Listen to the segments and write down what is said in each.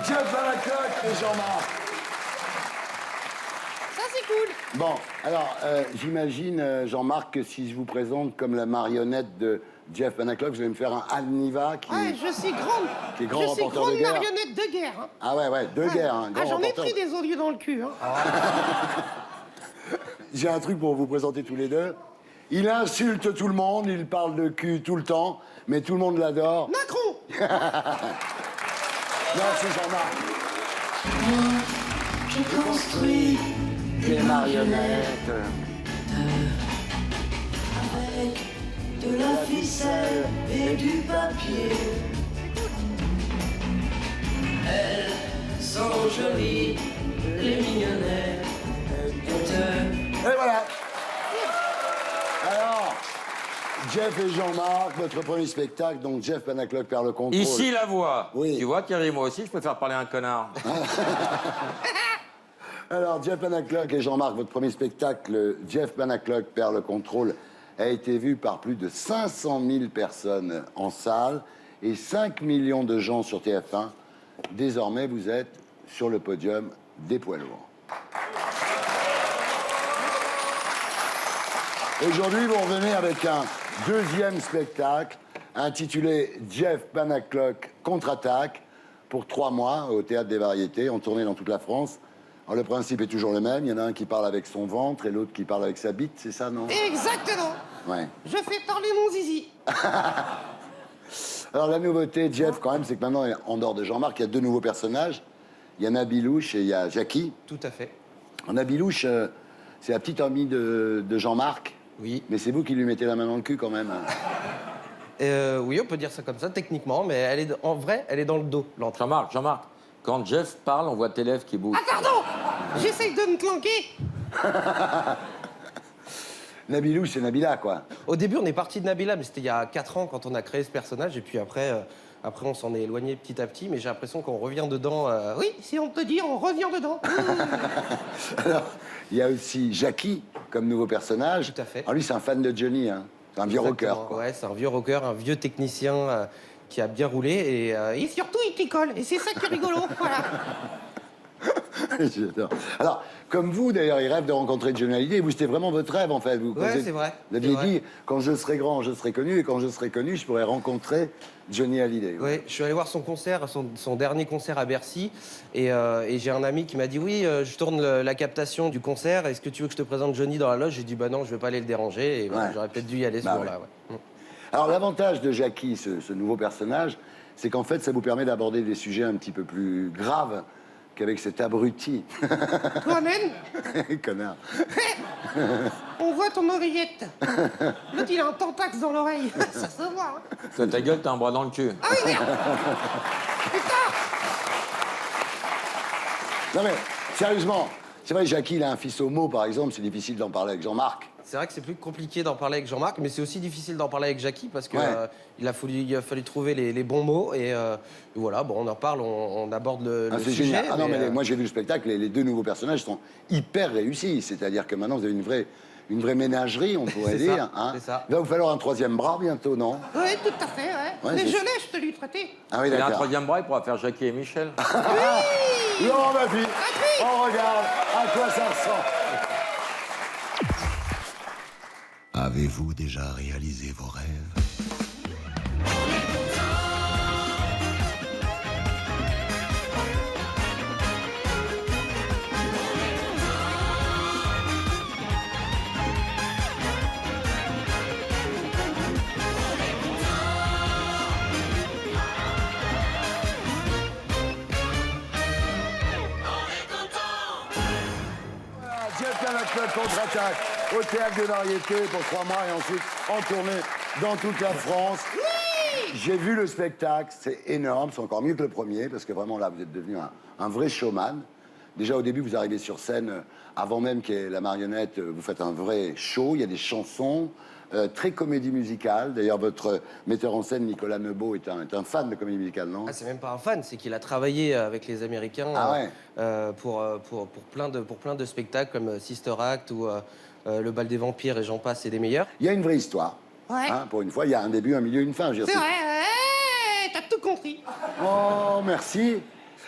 Jeff Panacloc et Jean-Marc. Ça, c'est cool. Bon, alors, j'imagine, Jean-Marc, que si je vous présente comme la marionnette de Jeff Panacloc, vous allez me faire un Anniva qui... Ouais, je suis grande. Qui est grand je suis reporter de grande guerre. marionnette de guerre. Hein. Ah ouais, de guerre, hein, grand J'en ai reporter. pris des odieux dans le cul. Hein. J'ai un truc pour vous présenter tous les deux. Il insulte tout le monde, il parle de cul tout le temps, mais tout le monde l'adore. Macron. Merci Jean-Marc. Je construis Des marionnettes. avec de la ficelle et du papier. Elles sont jolies, les mignonnettes. Et voilà. Alors, Jeff et Jean-Marc, votre premier spectacle, donc Jeff Panacloc perd le contrôle. Ici, la voix. Oui. Tu vois, Thierry, moi aussi, je peux faire parler un connard. Alors, Jeff Panacloc et Jean-Marc, votre premier spectacle, Jeff Panacloc perd le contrôle, a été vu par plus de 500 000 personnes en salle et 5 millions de gens sur TF1. Désormais, vous êtes sur le podium des poids lourds. Aujourd'hui, vous revenez avec un deuxième spectacle intitulé Jeff Panacloc contre-attaque pour 3 mois au Théâtre des Variétés, en tournée dans toute la France. Alors, le principe est toujours le même. Il y en a un qui parle avec son ventre et l'autre qui parle avec sa bite, c'est ça, non? Exactement. Ouais. Je fais parler mon zizi. Alors, la nouveauté, Jeff, quand même, c'est que maintenant, en dehors de Jean-Marc, il y a 2 nouveaux personnages. Il y a Nabilouche et il y a Jackie. Tout à fait. Nabilouche, c'est la petite amie de Jean-Marc. Oui. Mais c'est vous qui lui mettez la main dans le cul, quand même. Oui, on peut dire ça comme ça, techniquement, mais elle est, en vrai, elle est dans le dos, l'entrée. Jean-Marc, quand Jeff parle, on voit tes lèvres qui bougent. Ah, pardon. J'essaye de me planquer. Nabilouche, c'est Nabila, quoi. Au début, on est parti de Nabila, mais c'était il y a 4 ans quand on a créé ce personnage, et puis après, on s'en est éloigné petit à petit, mais j'ai l'impression qu'on revient dedans. Oui, si on peut dire, on revient dedans. Alors, il y a aussi Jackie comme nouveau personnage. Tout à fait. Alors, lui, c'est un fan de Johnny, hein. C'est un vieux rocker, Exactement. quoi. Ouais, c'est un vieux rocker, un vieux technicien qui a bien roulé, Et surtout, il picole. Et c'est ça qui est rigolo. Voilà. J'adore. Alors, comme vous, d'ailleurs, il rêve de rencontrer Johnny Hallyday. Vous, c'était vraiment votre rêve, en fait. Vous, quand Ouais, vous êtes- c'est vrai. Vous aviez C'est vrai. dit, quand je serai grand, je serai connu, et quand je serai connu, je pourrai rencontrer Johnny Hallyday. Oui, je suis allé voir son concert, son dernier concert à Bercy, et j'ai un ami qui m'a dit oui, je tourne la captation du concert, est-ce que tu veux que je te présente Johnny dans la loge? J'ai dit bah non, je vais pas aller le déranger, et voilà, Ouais. j'aurais peut-être dû y aller ce Bah jour-là. Ouais. Alors, l'avantage de Jackie, ce nouveau personnage, c'est qu'en fait, ça vous permet d'aborder des sujets un petit peu plus graves qu'avec cet abruti. Toi-même, Connard. on voit ton oreillette. L'autre, il a un tampax dans l'oreille. Ça se voit. Hein. C'est ta gueule, t'as un bras dans le cul. Ah oui, merde. Putain. Non mais, sérieusement, c'est vrai, Jackie, il a un fils homo, par exemple, c'est difficile d'en parler avec Jean-Marc. C'est vrai que c'est plus compliqué d'en parler avec Jean-Marc, mais c'est aussi difficile d'en parler avec Jackie parce que Ouais. il a fallu trouver les bons mots, et voilà, bon, on en parle, on aborde le Ah, c'est sujet. génial. Ah non, mais mais, moi j'ai vu le spectacle, les 2 nouveaux personnages sont hyper réussis. C'est-à-dire que maintenant vous avez une vraie ménagerie, on pourrait C'est dire. ça, Hein. c'est ça. Il va vous falloir un 3e bras bientôt, non? Oui, tout à fait, ouais. Ouais, Mais c'est- je l'ai, je te lui traité. Ah oui, Il a un d'accord. 3e bras, il pourra faire Jackie et Michel. Non, ma fille, on regarde à quoi ça ressemble. Avez-vous déjà réalisé vos rêves? Voilà, Jeff Panacloc contre-attaque au Théâtre des Variétés pour 3 mois et ensuite en tournée dans toute la France. J'ai vu le spectacle, c'est énorme, c'est encore mieux que le premier, parce que vraiment là, vous êtes devenu un vrai showman. Déjà au début, vous arrivez sur scène, avant même qu'il y ait la marionnette, vous faites un vrai show, il y a des chansons, très comédie musicale. D'ailleurs, votre metteur en scène, Nicolas Nebaud, est un fan de comédie musicale, non? Ah, c'est même pas un fan, c'est qu'il a travaillé avec les Américains Ah ouais. pour plein de spectacles comme Sister Act ou Le Bal des Vampires et j'en passe, et des meilleurs. Il y a une vraie histoire. Ouais. Hein, pour une fois, il y a un début, un milieu, une fin. Je veux C'est dire, vrai, ouais, t'as tout compris. Oh, merci.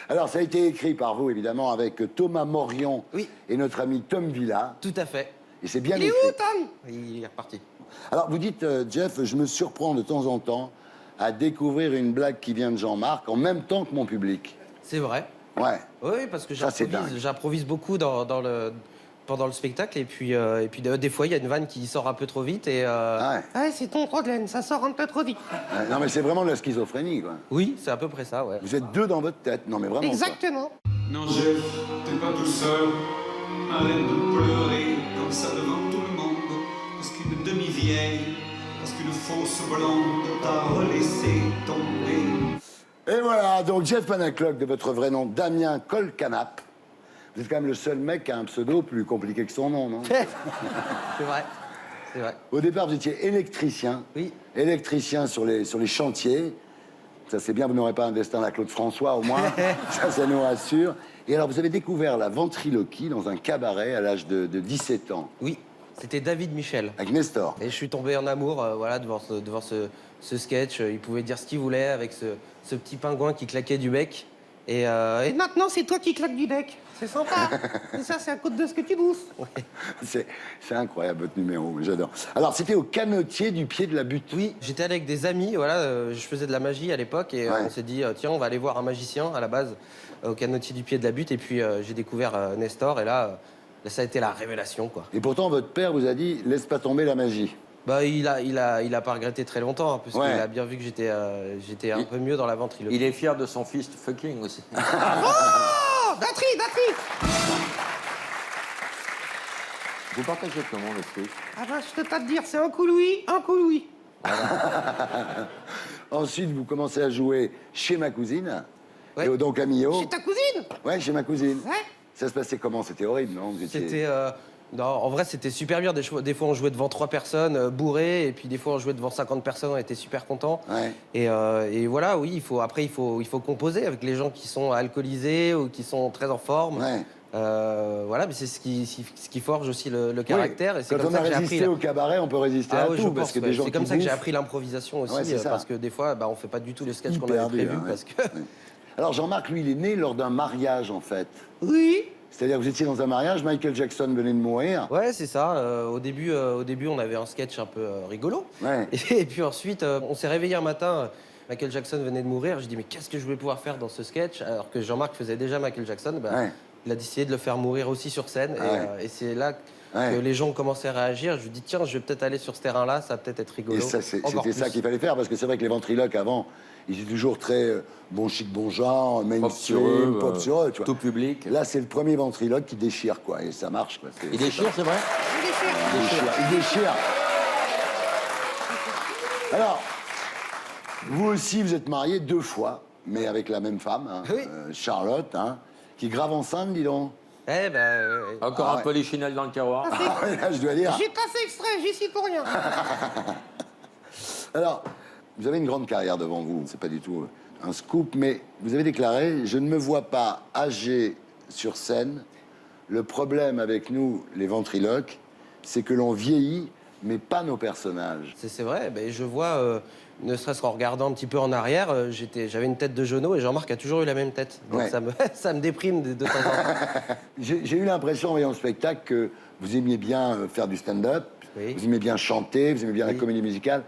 Alors, ça a été écrit par vous, évidemment, avec Thomas Morion Oui. et notre ami Tom Villa. Tout à fait. Et c'est bien Il est écrit. où, Tom? Il est reparti. Alors, vous dites, Jeff, je me surprends de temps en temps à découvrir une blague qui vient de Jean-Marc en même temps que mon public. C'est vrai. Ouais. Oui, parce que Ça, c'est j'improvise beaucoup pendant le spectacle. Et puis des fois, il y a une vanne qui sort un peu trop vite. Et, Ouais. Ouais, c'est ton problème, ça sort un peu trop vite. Non, mais c'est vraiment de la schizophrénie, quoi. Oui, c'est à peu près ça, ouais. Vous êtes deux dans votre tête. Non, mais vraiment. Exactement. Non, Jeff, t'es pas tout seul. Arrête de pleurer comme ça devant tout le monde. Parce qu'une demi-vieille, parce qu'une fausse blonde t'a relaissé tomber. Et voilà, donc Jeff Panaclock, de votre vrai nom, Damien Colcanap. Vous êtes quand même le seul mec qui a un pseudo plus compliqué que son nom, non? C'est vrai. C'est vrai. Au départ, vous étiez électricien. Oui. Électricien sur les chantiers. Ça, c'est bien, vous n'aurez pas un destin à la Claude François, au moins. ça nous rassure. Et alors, vous avez découvert la ventriloquie dans un cabaret à l'âge de 17 ans, Oui, c'était David Michel. avec Nestor. Et je suis tombé en amour voilà, devant ce sketch. Il pouvait dire ce qu'il voulait avec ce petit pingouin qui claquait du bec. Et Et maintenant, c'est toi qui claques du bec. C'est sympa. Et ça, c'est à cause de ce que tu bouffes. C'est incroyable, votre numéro, j'adore. Alors, c'était au canotier du pied de la butte. oui, j'étais avec des amis, voilà, je faisais de la magie à l'époque et Ouais. on s'est dit, tiens, on va aller voir un magicien à la base au canotier du pied de la butte. Et puis j'ai découvert Nestor et là, ça a été la révélation, quoi. Et pourtant, votre père vous a dit, laisse pas tomber la magie. Bah, il a pas regretté très longtemps, hein, parce Ouais. qu'il a bien vu que j'étais un peu mieux dans la ventriloquie. Il est fier de son fist fucking aussi. Oh, Datri. Vous partagez comment le truc? Ah bah, je peux pas te dire, c'est un coup Louis, un coup Louis. Ensuite, vous commencez à jouer chez ma cousine, Ouais. et au Don Camillo. C'est ta cousine? Ouais, chez ma cousine. Ouais. Ça se passait comment? C'était horrible, non? Vous étiez- C'était. Non, en vrai, c'était super bien. Des fois, on jouait devant 3 personnes bourrées, et puis des fois, on jouait devant 50 personnes, on était super contents. Ouais. Et voilà, oui, il faut composer avec les gens qui sont alcoolisés ou qui sont très en forme. Ouais. Voilà, mais c'est ce qui forge aussi le caractère. Oui. Et c'est Quand comme on ça a que j'ai résisté appris. au cabaret, on peut résister Ah à oui, tout, je parce pense, que ouais. des gens C'est comme qui ça que j'ai bouffent- appris l'improvisation aussi, Ouais, c'est ça. parce que des fois, on fait pas du tout les sketchs qu'on hyper avait dur, prévus, ouais. parce que. Ouais. Alors, Jean-Marc, lui, il est né lors d'un mariage, en fait. Oui. C'est-à-dire que vous étiez dans un mariage, Michael Jackson venait de mourir. Ouais, c'est ça. Au début, on avait un sketch un peu rigolo. Ouais. Et puis ensuite, on s'est réveillé un matin. Michael Jackson venait de mourir. Je dis, mais qu'est-ce que je vais pouvoir faire dans ce sketch? Alors que Jean-Marc faisait déjà Michael Jackson. Bah, Ouais. il a décidé de le faire mourir aussi sur scène. Ouais. Et c'est là Ouais. que les gens ont commencé à réagir. Je lui dis, tiens, je vais peut-être aller sur ce terrain-là. Ça va peut-être être rigolo. Et ça, Encore c'était ça plus. qu'il fallait faire, parce que c'est vrai que les ventriloques, avant, ils étaient toujours très bon chic, bon genre, mainstream, pop sur eux, tu vois. tout public. Là, c'est le premier ventriloque qui déchire, quoi, et ça marche, quoi. Il déchire, c'est vrai? Il déchire. Alors, vous aussi, vous êtes mariés 2 fois, mais avec la même femme, hein, Oui. Charlotte, hein, qui est grave enceinte, dis donc. Eh ben, Encore Ah un ouais. polichinelle dans le tiroir. Ah ouais, là, je dois dire. J'ai pas fait exprès, j'y suis pour rien. Alors, vous avez une grande carrière devant vous, c'est pas du tout un scoop, mais vous avez déclaré « Je ne me vois pas âgé sur scène. Le problème avec nous, les ventriloques, c'est que l'on vieillit, mais pas nos personnages. c'est vrai. Ben, je vois, ne serait-ce qu'en regardant un petit peu en arrière, j'avais une tête de genou et Jean-Marc a toujours eu la même tête. Donc Ouais. ça me déprime de temps en temps. » J'ai eu l'impression, en voyant le spectacle, que vous aimiez bien faire du stand-up, Oui. vous aimiez bien chanter, vous aimiez bien la Oui. comédie musicale.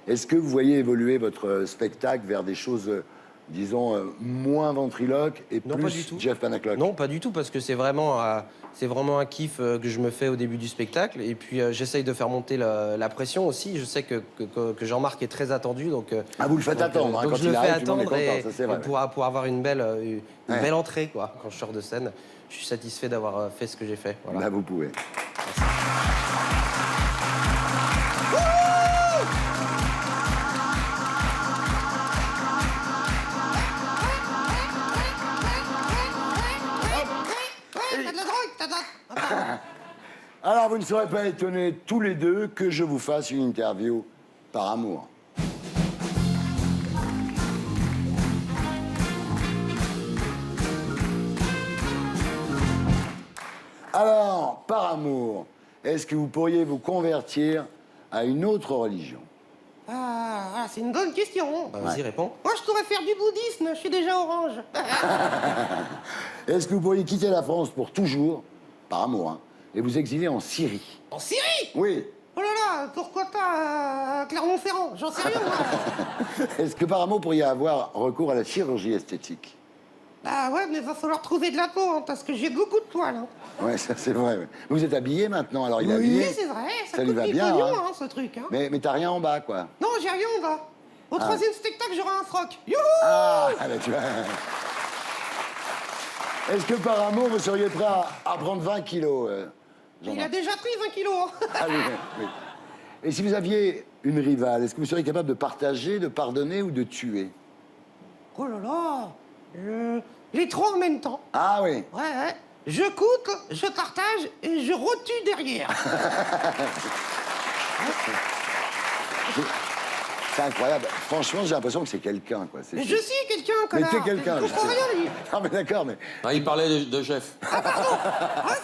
Est-ce que vous voyez évoluer votre spectacle vers des choses, disons, moins ventriloques et Non, plus pas du tout. Jeff Panaclock? Non, pas du tout, parce que c'est vraiment un kiff que je me fais au début du spectacle. Et puis, j'essaye de faire monter la pression aussi. Je sais que Jean-Marc est très attendu. Donc, Ah, vous le faites attendre, hein, donc quand je il le fais arrive, tout le monde est attendre content, ça, c'est vrai. pour avoir une belle Ouais. entrée, quoi. Quand je sors de scène, je suis satisfait d'avoir fait ce que j'ai fait. Voilà. Là, vous pouvez. Ouais, t'as de la drogue, t'as de la... Alors, vous ne serez pas étonnés tous les deux que je vous fasse une interview par amour. Alors, par amour, est-ce que vous pourriez vous convertir à une autre religion? Ah, c'est une bonne question. Vas-y, réponds. Moi, je pourrais faire du bouddhisme, je suis déjà orange. Est-ce que vous pourriez quitter la France pour toujours, par amour, hein, et vous exiler en Syrie? En Syrie? Oui. Oh là là, pourquoi pas Clermont-Ferrand? J'en sais rien, moi. Est-ce que par amour, vous pourriez avoir recours à la chirurgie esthétique? Bah ouais, mais va falloir trouver de la peau, hein, parce que j'ai beaucoup de poils. Hein. Ouais, ça c'est vrai. Ouais. Vous êtes habillé maintenant, alors il est Oui, habillé. c'est vrai, ça lui coûte va du bien, pognon, hein. hein, ce truc. Hein. Mais t'as rien en bas, quoi. Non, j'ai rien en bas. Au troisième spectacle, j'aurai un froc. Youhou! Ah, bah tu vois. Est-ce que par amour, vous seriez prêt à prendre 20 kilos Il a Jean-Marc? déjà pris 20 kilos. Hein. Ah oui, oui. Et si vous aviez une rivale, est-ce que vous seriez capable de partager, de pardonner ou de tuer? Oh là là, les trois en même temps. Ah oui. Ouais, ouais. Je coûte, je partage et je retue derrière. C'est incroyable. Franchement, j'ai l'impression que c'est quelqu'un, quoi. Mais je suis quelqu'un, Mais connard. t'es quelqu'un. Je comprends rien, lui. Non, mais d'accord, mais Non, il parlait de Jeff. Ah,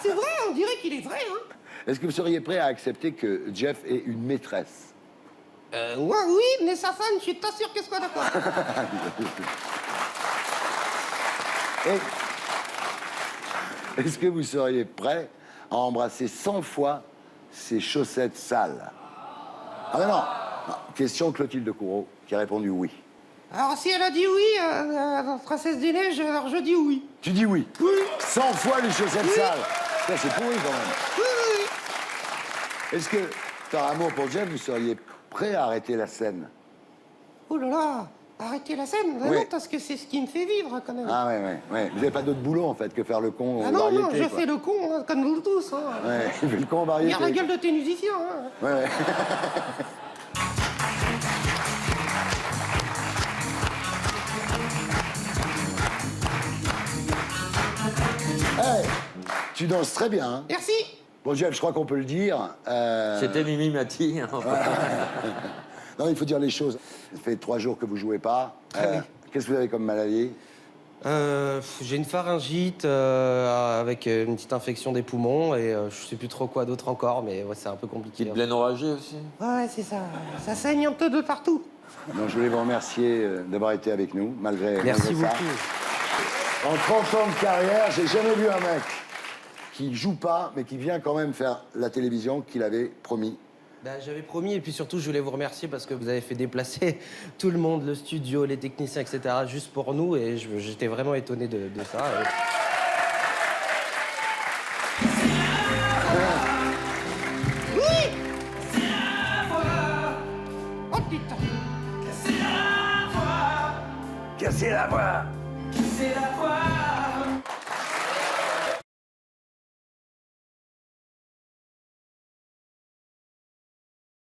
c'est vrai, on dirait qu'il est vrai, hein. est-ce que vous seriez prêt à accepter que Jeff ait une maîtresse? Ouais, oui, mais sa femme, je suis pas sûr qu'elle soit d'accord. Et est-ce que vous seriez prêt à embrasser 100 fois ses chaussettes sales? Ah mais non, non. Question Clotilde Courreau, qui a répondu oui. Alors, si elle a dit oui, Princesse des Neiges, alors je dis oui. Tu dis oui? Oui. 100 fois les chaussettes sales. Ça, c'est pourri quand même. Oui, oui, oui. Est-ce que, par amour pour Jeff, vous seriez prêt à arrêter la scène? Oh là là, arrêtez la scène, Oui. non, parce que c'est ce qui me fait vivre, quand même. Ah ouais. Vous n'avez pas d'autre boulot, en fait, que faire le con Ah aux non, non, variétés, je quoi. fais le con, hein, comme nous tous. Hein. Ouais, il fait le con aux variétés. Regarde la gueule de tes musiciens. Hein. Ouais. Hey, tu danses très bien, hein? Merci. Bon, Jeff, je crois qu'on peut le dire. C'était Mimi Mati. Hein. Non, il faut dire les choses. Ça fait 3 jours que vous jouez pas. Qu'est-ce que vous avez comme maladie? J'ai une pharyngite avec une petite infection des poumons et je sais plus trop quoi d'autre encore, mais ouais, c'est un peu compliqué. Petite plaine oragée aussi. Ouais, c'est ça. Ça saigne un peu de partout. Donc, je voulais vous remercier d'avoir été avec nous, malgré Merci malgré ça. beaucoup. En 30 ans de carrière, j'ai jamais vu un mec qui joue pas, mais qui vient quand même faire la télévision qu'il avait promis. Bah, j'avais promis et puis surtout je voulais vous remercier parce que vous avez fait déplacer tout le monde, le studio, les techniciens, etc. juste pour nous et j'étais vraiment étonné de ça. Oh putain. Casser la voix! C'est la